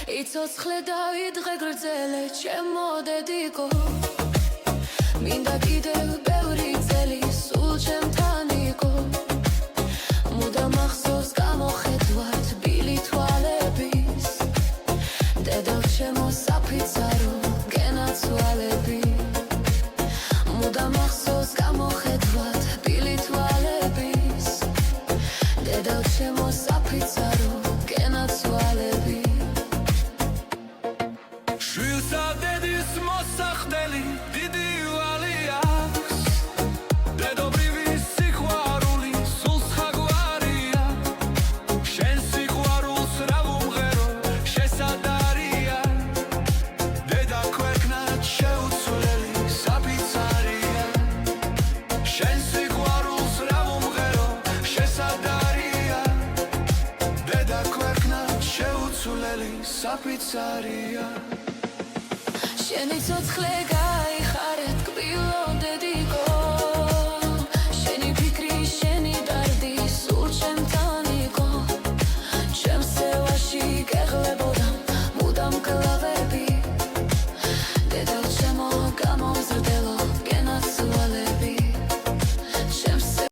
იცოცხლე დავიდღე გრძელე ჩემო დედიკო მინდა კიდევ ბევრი წელი სულ ჩემთან იყო მუდამ ახსოვს გამოხედვა თბილი თვალების დედალ ჩემო საფიცარო გენაცვალები მუდამ ახსოვს გამოხედვა თბილი თვალების დედალ ჩემო საფიცარო გენაცვალები შვილსა დედის მოსახდელი დიდი ივალი აქვს დედობრივი სიყვარული სულ სხვაგვარია შენ სიყვარულს რა ვუმღერო შესადარია დედა ქვეყნად შეუცვლელი საფიცარია შენ სიყვარულს რა ვუმღერო შესადარია დედა ქვეყნად შეუცვლელი საფიცარია შენი ცოცხლე